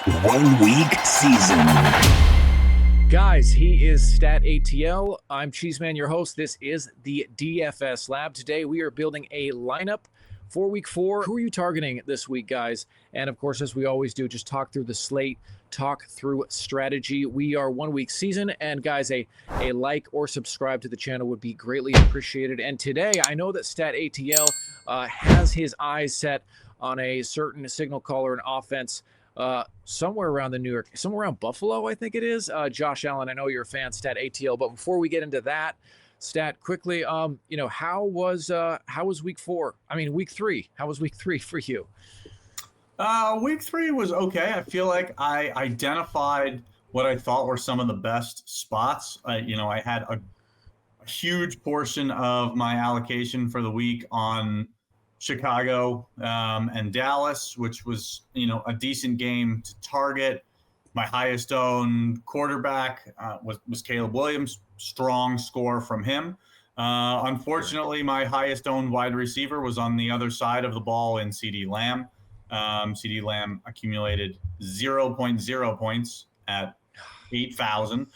1 week season. Guys, he is StatATL. I'm Cheeseman, your host. This is the DFS Lab. Today we are building a lineup for week 4. Who are you targeting this week, guys? And of course, as we always do, just talk through the slate, talk through strategy. We are 1 week season, and guys, a like or subscribe to the channel would be greatly appreciated. And today, I know that StatATL has his eyes set on a certain signal caller and offense somewhere around Buffalo, I think it is. Josh Allen, I know you're a fan, StatATL, but before we get into that, Stat, quickly, how was week 4? I mean, week 3. How was week 3 for you? Week 3 was okay. I feel like I identified what I thought were some of the best spots. I had a huge portion of my allocation for the week on Chicago and Dallas, which was, a decent game to target. My highest owned quarterback was Caleb Williams. Strong score from him. Unfortunately, my highest owned wide receiver was on the other side of the ball in CD Lamb. CD Lamb accumulated 0.0 points at 8,000.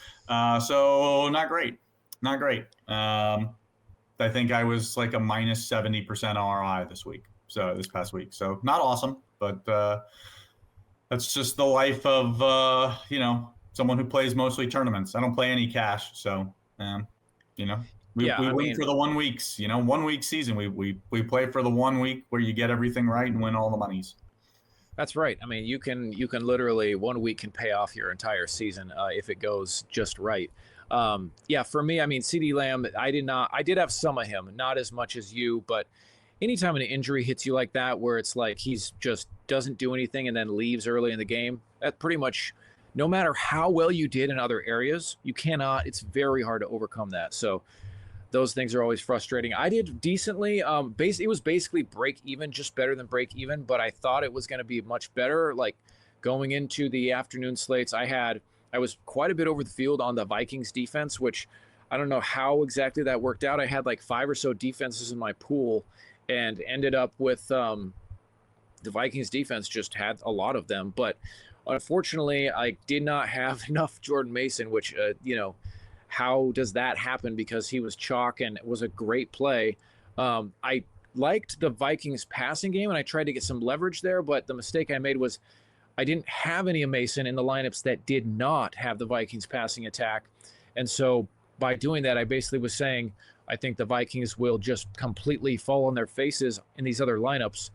So not great. Not great. I think I was like a minus 70% ROI this past week. So not awesome, but that's just the life of, someone who plays mostly tournaments. I don't play any cash. So, we win for the 1 weeks, 1 week season. We play for the 1 week where you get everything right and win all the monies. That's right. I mean, you can literally 1 week can pay off your entire season if it goes just right. For me, I mean, CD Lamb, I did have some of him, not as much as you, but anytime an injury hits you like that, where it's like he's just doesn't do anything and then leaves early in the game, that pretty much, no matter how well you did in other areas, it's very hard to overcome that. So those things are always frustrating. I did decently. It was basically break even, just better than break even, but I thought it was going to be much better. Like going into the afternoon slates, I was quite a bit over the field on the Vikings defense, which I don't know how exactly that worked out. I had like 5 or so defenses in my pool and ended up with the Vikings defense just had a lot of them. But unfortunately, I did not have enough Jordan Mason, which, how does that happen? Because he was chalk and it was a great play. I liked the Vikings passing game and I tried to get some leverage there, but the mistake I made was I didn't have any of Mason in the lineups that did not have the Vikings passing attack. And so by doing that, I basically was saying, I think the Vikings will just completely fall on their faces in these other lineups.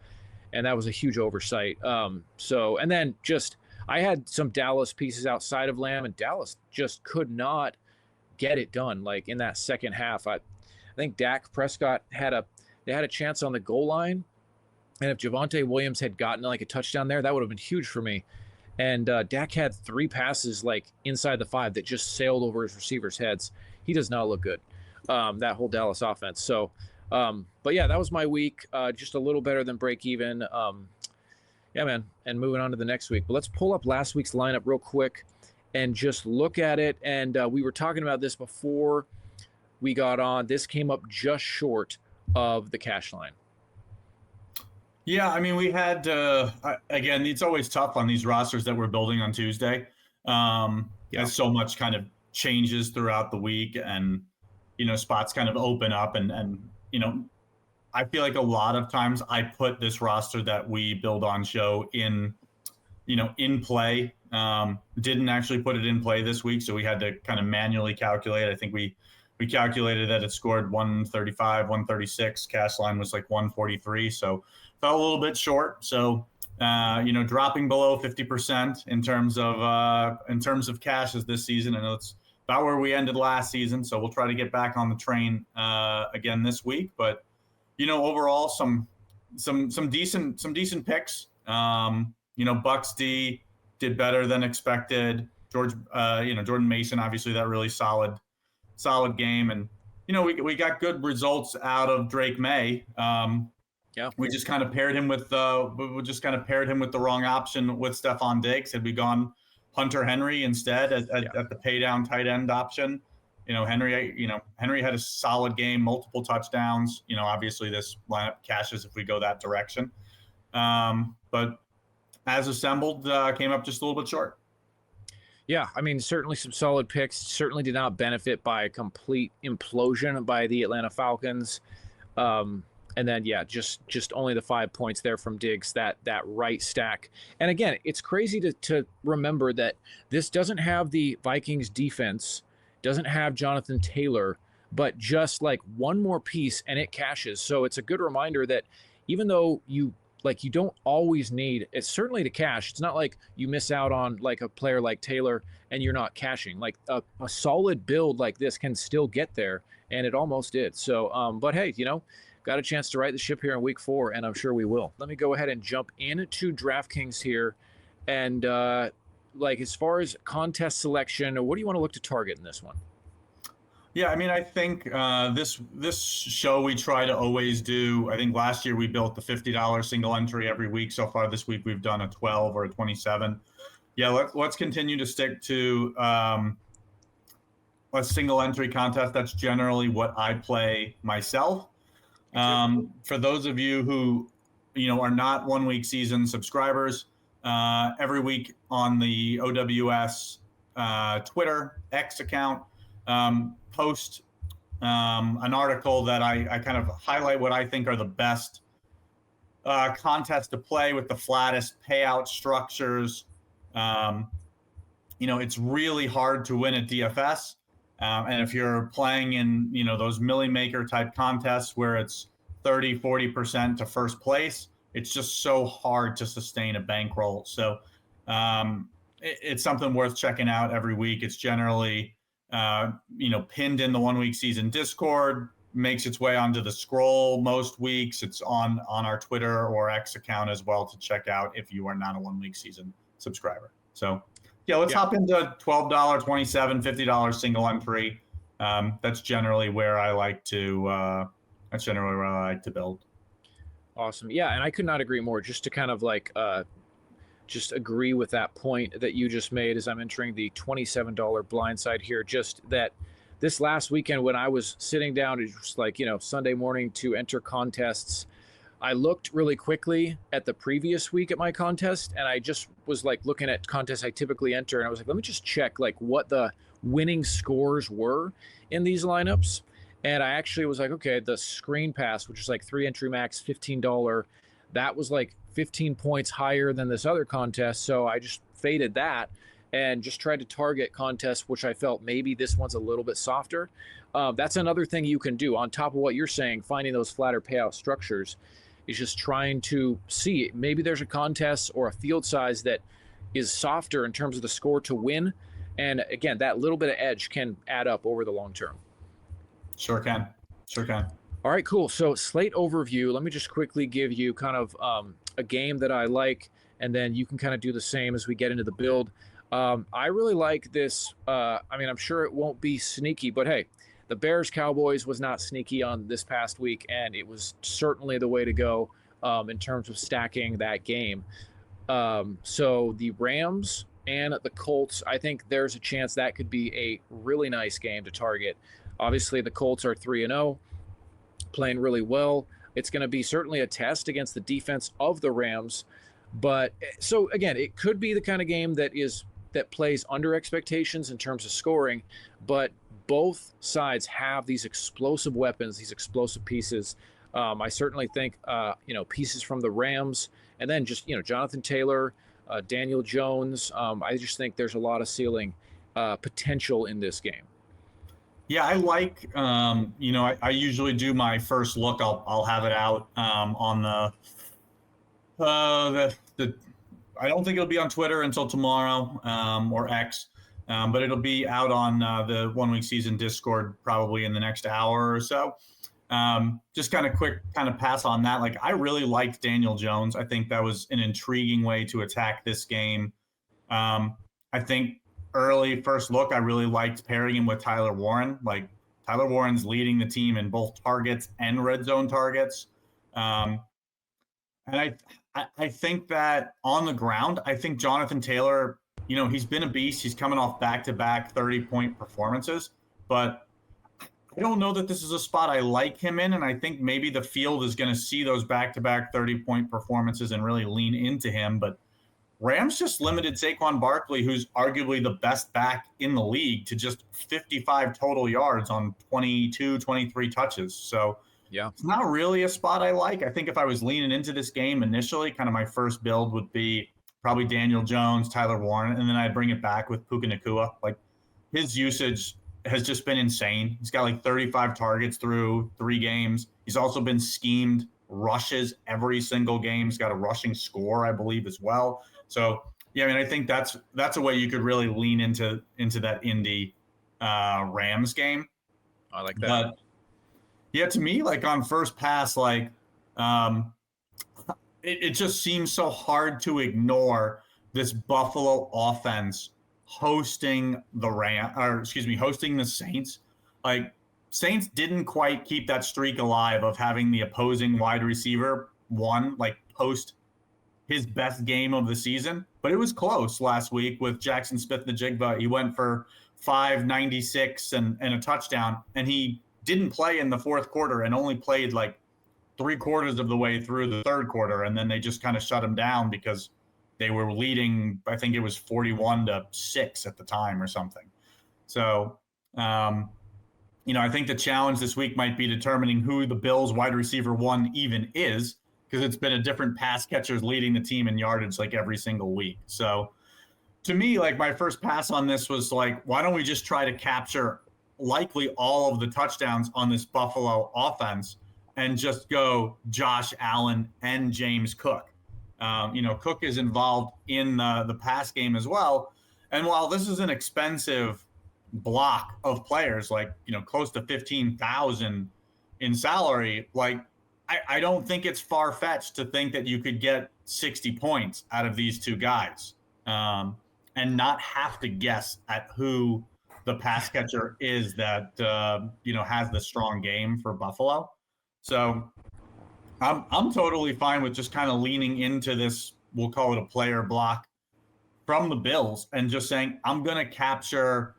And that was a huge oversight. And then I had some Dallas pieces outside of Lamb, and Dallas just could not get it done. Like in that second half, I think Dak Prescott had a chance on the goal line. And if Javonte Williams had gotten like a touchdown there, that would have been huge for me. And Dak had 3 passes like inside the 5 that just sailed over his receivers' heads. He does not look good, that whole Dallas offense. So, but yeah, that was my week. Just a little better than break even. Yeah, man. And moving on to the next week. But let's pull up last week's lineup real quick and just look at it. And we were talking about this before we got on. This came up just short of the cash line. Yeah, I mean, we had, again, it's always tough on these rosters that we're building on Tuesday. As so much kind of changes throughout the week and, spots kind of open up. And I feel like a lot of times I put this roster that we build on show in play. Didn't actually put it in play this week, so we had to kind of manually calculate. I think we calculated that it scored 135, 136. Cash line was like 143, so fell a little bit short. So, dropping below 50% in terms of cashes this season. I know it's about where we ended last season, so we'll try to get back on the train again this week. But overall, some decent picks. Bucks D did better than expected. Jordan Mason, obviously that really solid game, and we got good results out of Drake May. We just kind of paired him with the wrong option with Stephon Diggs. Had we gone Hunter Henry instead at the pay down tight end option, Henry had a solid game, multiple touchdowns. Obviously this lineup cashes if we go that direction. But as assembled, came up just a little bit short. Yeah, I mean, certainly some solid picks. Certainly did not benefit by a complete implosion by the Atlanta Falcons. And then, yeah, just only the 5 points there from Diggs, that right stack. And again, it's crazy to remember that this doesn't have the Vikings defense, doesn't have Jonathan Taylor, but just like one more piece and it cashes. So it's a good reminder that even though you don't always need, it's certainly to cash. It's not like you miss out on like a player like Taylor and you're not cashing. Like a solid build like this can still get there, and it almost did. So, but hey, got a chance to right the ship here in week 4, and I'm sure we will. Let me go ahead and jump into DraftKings here. And as far as contest selection, what do you want to look to target in this one? Yeah, I mean, I think this show we try to always do. I think last year we built the $50 single entry every week. So far this week we've done a 12 or a 27. Yeah, let's continue to stick to a single entry contest. That's generally what I play myself. For those of you who are not 1 week season subscribers, every week on the OWS Twitter X account, post an article that I kind of highlight what I think are the best contests to play with the flattest payout structures. It's really hard to win at DFS. And if you're playing in, those Millie Maker type contests where it's 30, 40% to first place, it's just so hard to sustain a bankroll. So it's something worth checking out every week. It's generally pinned in the 1 week season Discord, makes its way onto the scroll most weeks. It's on our Twitter or X account as well to check out if you are not a 1 week season subscriber. So yeah, let's hop into $12, $27, $50 single entry. That's generally where I like to build. Awesome. Yeah, and I could not agree more. Just to kind of just agree with that point that you just made as I'm entering the $27 blindside here. Just that this last weekend when I was sitting down, it was Sunday morning to enter contests, I looked really quickly at the previous week at my contest, and I just was looking at contests I typically enter, and I was like, let me just check what the winning scores were in these lineups. And I actually was like, okay, the screen pass, which is 3 entry max, $15, that was 15 points higher than this other contest. So I just faded that and just tried to target contests, which I felt maybe this one's a little bit softer. That's another thing you can do on top of what you're saying, finding those flatter payout structures, is just trying to see maybe there's a contest or a field size that is softer in terms of the score to win. And again, that little bit of edge can add up over the long term. Sure can. All right, cool. So slate overview. Let me just quickly give you kind of a game that I like, and then you can kind of do the same as we get into the build. I really like this. I'm sure it won't be sneaky, but hey, the Bears-Cowboys was not sneaky on this past week, and it was certainly the way to go in terms of stacking that game. So the Rams and the Colts, I think there's a chance that could be a really nice game to target. Obviously, the Colts are 3-0, playing really well. It's going to be certainly a test against the defense of the Rams. But so again, it could be the kind of game that plays under expectations in terms of scoring, but both sides have these explosive weapons, these explosive pieces. I certainly think, pieces from the Rams, and then just, Jonathan Taylor, Daniel Jones. I just think there's a lot of ceiling potential in this game. Yeah, I like, I usually do my first look. I'll have it out on the I don't think it'll be on Twitter until tomorrow or X, but it'll be out on the 1 week season Discord probably in the next hour or so. Just kind of quick pass on that. I really liked Daniel Jones. I think that was an intriguing way to attack this game. I think early first look, I really liked pairing him with Tyler Warren. Tyler Warren's leading the team in both targets and red zone targets. And I think that on the ground, I think Jonathan Taylor, he's been a beast. He's coming off back-to-back 30-point performances, but I don't know that this is a spot I like him in. And I think maybe the field is going to see those back-to-back 30-point performances and really lean into him. But Rams just limited Saquon Barkley, who's arguably the best back in the league, to just 55 total yards on 22, 23 touches. So yeah, it's not really a spot I like. I think if I was leaning into this game initially, kind of my first build would be probably Daniel Jones, Tyler Warren, and then I'd bring it back with Puka Nacua. Like, his usage has just been insane. He's got like 35 targets through 3 games. He's also been schemed rushes every single game. He's got a rushing score, I believe, as well. So, yeah, I mean, I think that's a way you could really lean into that Indy Rams game. I like that. But yeah, to me, like on first pass, like it just seems so hard to ignore this Buffalo offense hosting the Saints. Like, Saints didn't quite keep that streak alive of having the opposing wide receiver post his best game of the season, but it was close last week with Jackson Smith-Njigba. He went for 596 and a touchdown, and he didn't play in the fourth quarter and only played like 3/4 of the way through the third quarter, and then they just kind of shut him down because they were leading, I think it was 41-6 at the time or something. So, I think the challenge this week might be determining who the Bills wide receiver 1 even is, because it's been a different pass catchers leading the team in yardage like every single week. So to me, like, my first pass on this was like, why don't we just try to capture likely all of the touchdowns on this Buffalo offense and just go Josh Allen and James Cook. Cook is involved in the pass game as well. And while this is an expensive block of players, like, close to 15,000 in salary, like, I don't think it's far-fetched to think that you could get 60 points out of these two guys and not have to guess at who the pass catcher is that, has the strong game for Buffalo. So I'm totally fine with just kind of leaning into this, we'll call it a player block from the Bills, and just saying, I'm going to capture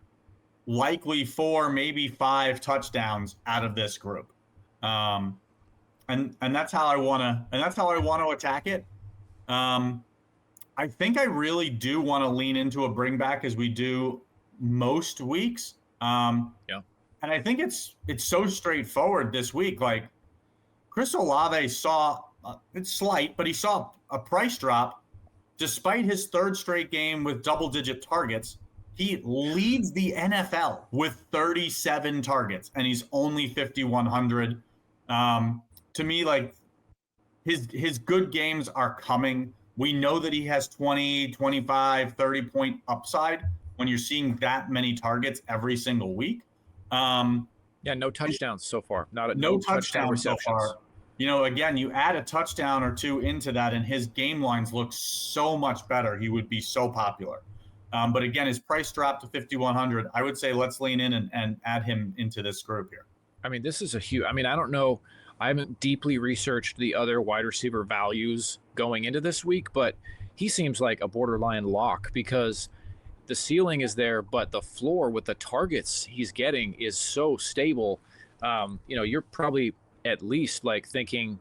likely 4, maybe 5 touchdowns out of this group. And that's how I want to attack it. I think I really do want to lean into a bring back, as we do most weeks. And I think it's so straightforward this week. Like, Chris Olave saw it's slight, but he saw a price drop despite his third straight game with double-digit targets. He leads the NFL with 37 targets, and he's only 5,100. To me, like, his good games are coming. We know that he has 20, 25, 30-point upside when you're seeing that many targets every single week. No touchdowns so far. No touchdowns so far. Again, you add a touchdown or 2 into that, and his game lines look so much better. He would be so popular. But again, his price dropped to 5,100. I would say let's lean in and add him into this group here. I mean, this is I don't know. I haven't deeply researched the other wide receiver values going into this week, but he seems like a borderline lock because the ceiling is there, but the floor with the targets he's getting is so stable. You're probably at least like thinking,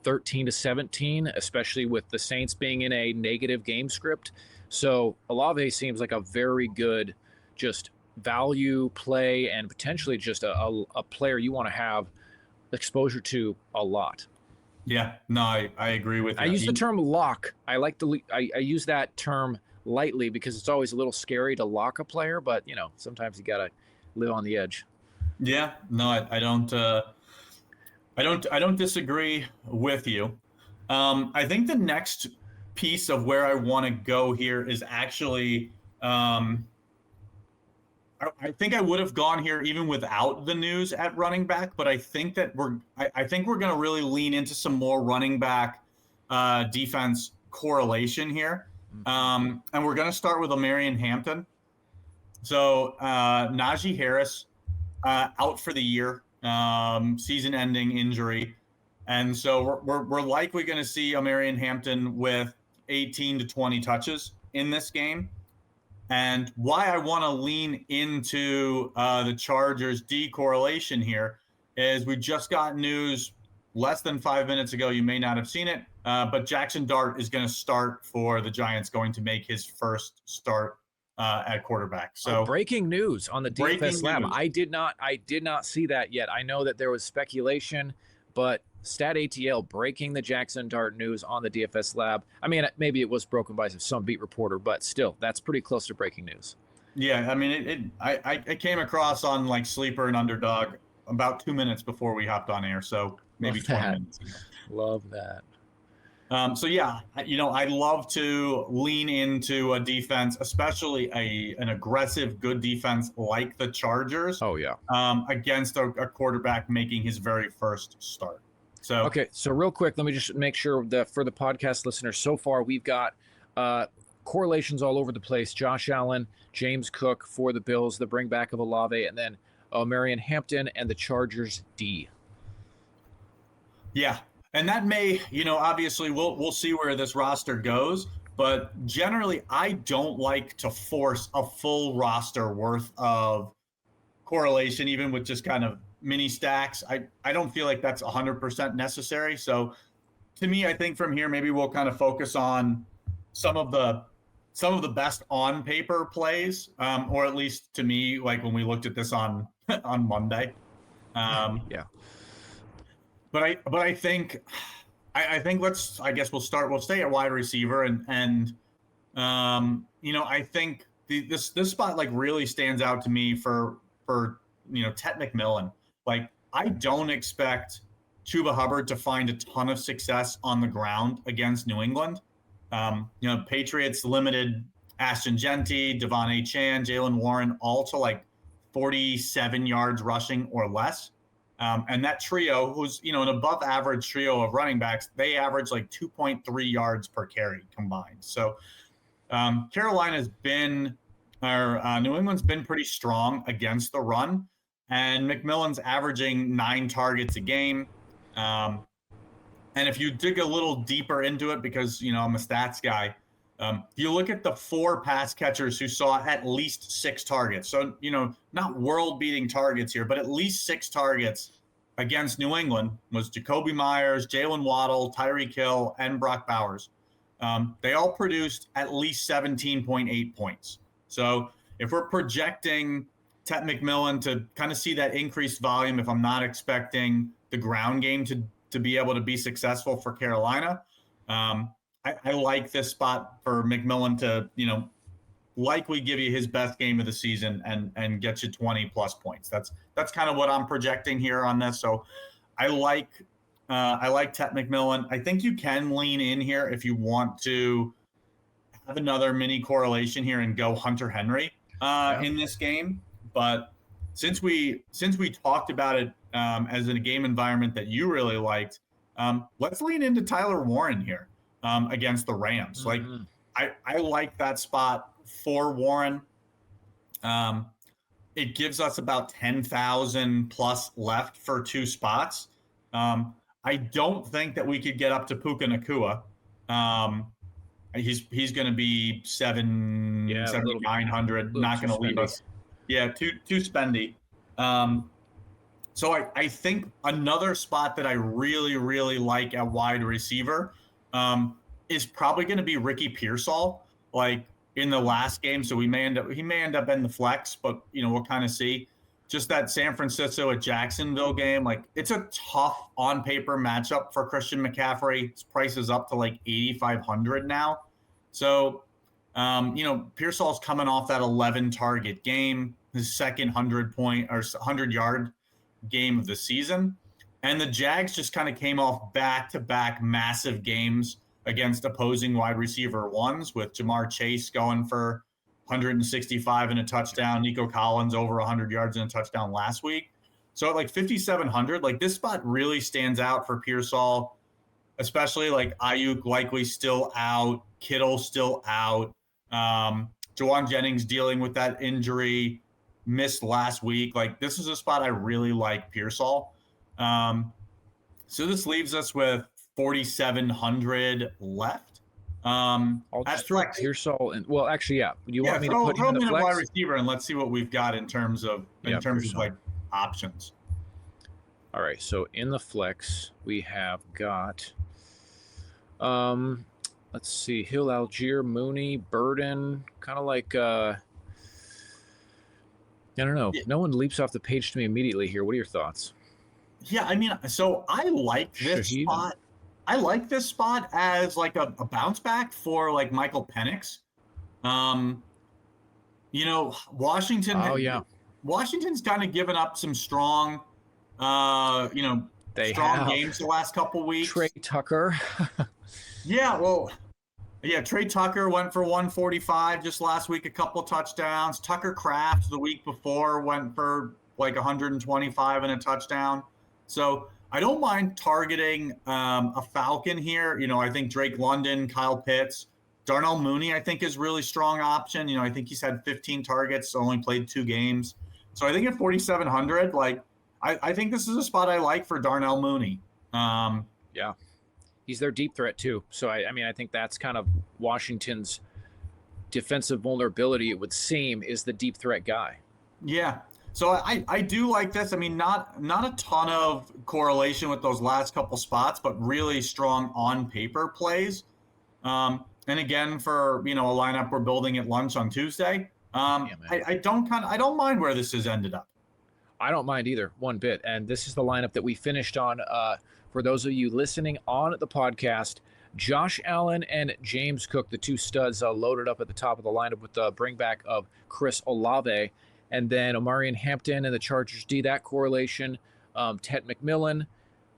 13 to 17, especially with the Saints being in a negative game script. So Olave seems like a very good just value play and potentially just a player you want to have exposure to a lot. Yeah, no, I agree with you. I use the term lock. I use that term lightly because it's always a little scary to lock a player, but sometimes you got to live on the edge. Yeah, no, I don't disagree with you. I think the next piece of where I want to go here is actually, I think I would have gone here even without the news at running back, but I think that we're going to really lean into some more running back defense correlation here. And we're going to start with Omario Hampton. So Najee Harris out for the year, season-ending injury. And so we're likely going to see Omario Hampton with 18 to 20 touches in this game. And why I want to lean into the Chargers decorrelation here is we just got news less than 5 minutes ago. You may not have seen it. but Jackson Dart is going to start for the Giants, going to make his first start at quarterback. So breaking news on the DFS lab. News. I did not see that yet. I know that there was speculation, but StatATL breaking the Jackson Dart news on the DFS lab. I mean, maybe it was broken by some beat reporter, but still, that's pretty close to breaking news. Yeah, I mean, I came across on like Sleeper and Underdog about 2 minutes before we hopped on air, so maybe 20 minutes ago. Love that. So yeah, I love to lean into a defense, especially an aggressive, good defense like the Chargers. Oh yeah. Against a quarterback making his very first start. So okay, so real quick, let me just make sure that for the podcast listeners, so far we've got correlations all over the place. Josh Allen, James Cook for the Bills, the bring back of Olave, and then Marion Hampton and the Chargers D. Yeah. And that may, obviously we'll see where this roster goes, but generally I don't like to force a full roster worth of correlation, even with just kind of mini stacks. I don't feel like that's 100% necessary. So to me, I think from here, maybe we'll kind of focus on some of the best on paper plays, or at least to me, like when we looked at this on Monday. Yeah. But I think we'll stay at wide receiver and I think this spot like really stands out to me for Ted McMillan. Like I don't expect Chuba Hubbard to find a ton of success on the ground against New England. Patriots limited Ashton Genty, Devon A. Chan, Jalen Warren all to like 47 yards rushing or less. And that trio, who's, an above average trio of running backs, they average like 2.3 yards per carry combined. So Carolina's been, or New England's been pretty strong against the run. And McMillan's averaging 9 targets a game. And if you dig a little deeper into it, because, I'm a stats guy, you look at the 4 pass catchers who saw at least 6 targets. So, not world-beating targets here, but at least 6 targets against New England was Jacoby Myers, Jalen Waddle, Tyreek Hill, and Brock Bowers. They all produced at least 17.8 points. So if we're projecting Ted McMillan to kind of see that increased volume, if I'm not expecting the ground game to be able to be successful for Carolina, I like this spot for McMillan to, likely give you his best game of the season and get you 20 plus points. That's kind of what I'm projecting here on this. So I like Ted McMillan. I think you can lean in here if you want to have another mini correlation here and go Hunter Henry in this game. But since we talked about it as in a game environment that you really liked, let's lean into Tyler Warren here against the Rams. Mm-hmm. Like I like that spot for Warren. It gives us about 10,000 plus left for 2 spots. I don't think that we could get up to Puka Nacua. He's going to be 7,900. Not going to leave us. Yeah, too spendy. So I think another spot that I really, really like at wide receiver is probably going to be Ricky Pearsall, like in the last game. So he may end up in the flex, but we'll kind of see. Just that San Francisco at Jacksonville game, like it's a tough on paper matchup for Christian McCaffrey. His price is up to like 8,500 now. So, Pearsall's coming off that 11 target game, his second 100 yard game of the season. And the Jags just kind of came off back-to-back massive games against opposing wide receiver ones, with Jamar Chase going for 165 and a touchdown, Nico Collins over 100 yards and a touchdown last week. So at like 5,700, like this spot really stands out for Pearsall, especially like Ayuk likely still out, Kittle still out, Jawan Jennings dealing with that injury, missed last week. Like this is a spot I really like Pearsall. So this leaves us with 4,700 left. I'll just throw Pearsall and actually, yeah. You want me to put him in the flex? Wide receiver and let's see what we've got in terms of like options. All right, so in the flex we have got Let's see. Hill, Algier, Mooney, Burden. Kind of like, I don't know. No one leaps off the page to me immediately here. What are your thoughts? Yeah, I mean, so I like this Shaheed. spot. I like this spot as like a bounce back for like Michael Penix. Washington. Oh, yeah. Washington's kind of given up some strong, strong games the last couple weeks. Trey Tucker. Trey Tucker went for 145 just last week, a couple touchdowns. Tucker Kraft the week before went for like 125 and a touchdown. So I don't mind targeting a Falcon here. I think Drake London, Kyle Pitts, Darnell Mooney, I think is really strong option. I think he's had 15 targets, only played 2 games. So I think at 4,700, I think this is a spot I like for Darnell Mooney. Yeah. He's their deep threat too. So I think that's kind of Washington's defensive vulnerability, it would seem, is the deep threat guy. Yeah. So I do like this. I mean, not a ton of correlation with those last couple spots, but really strong on paper plays. And again, for a lineup we're building at lunch on Tuesday, I don't mind where this has ended up. I don't mind either one bit. And this is the lineup that we finished on. For those of you listening on the podcast, Josh Allen and James Cook, the 2 studs, loaded up at the top of the lineup with the bring back of Chris Olave. And then Omario and Hampton and the Chargers D, that correlation. Ted McMillan,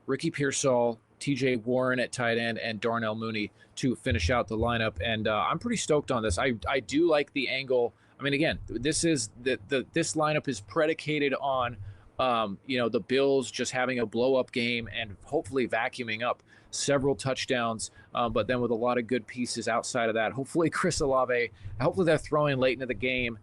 Ricky Pearsall, TJ Warren at tight end, and Darnell Mooney to finish out the lineup. And I'm pretty stoked on this. I do like the angle. I mean, again, this is this lineup is predicated on the Bills just having a blow-up game and hopefully vacuuming up several touchdowns, but then with a lot of good pieces outside of that. Hopefully Chris Olave, hopefully they're throwing late into the game.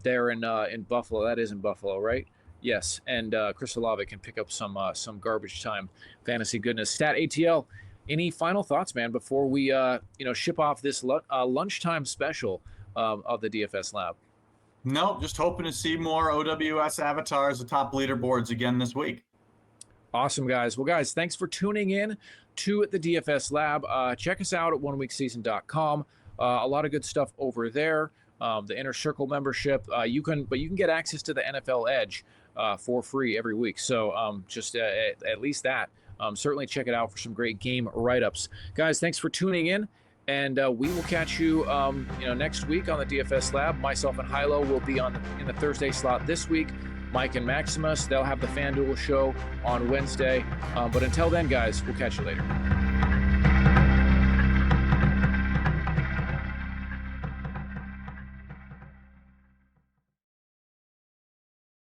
There in Buffalo. That is in Buffalo, right? Yes. And Chris Olave can pick up some garbage time fantasy goodness. StatATL, any final thoughts, man, before we ship off this lunchtime special of the DFS Lab? No, just hoping to see more OWS avatars atop leaderboards again this week. Awesome, guys. Well, guys, thanks for tuning in to the DFS Lab. Check us out at oneweekseason.com. A lot of good stuff over there. The Inner Circle membership, you can get access to the NFL Edge for free every week. So just at least that. Certainly check it out for some great game write-ups. Guys, thanks for tuning in, and we will catch you next week on the DFS Lab. Myself and Hilo will be in the Thursday slot this week. Mike and Maximus, they'll have the FanDuel show on Wednesday. But until then, guys, we'll catch you later.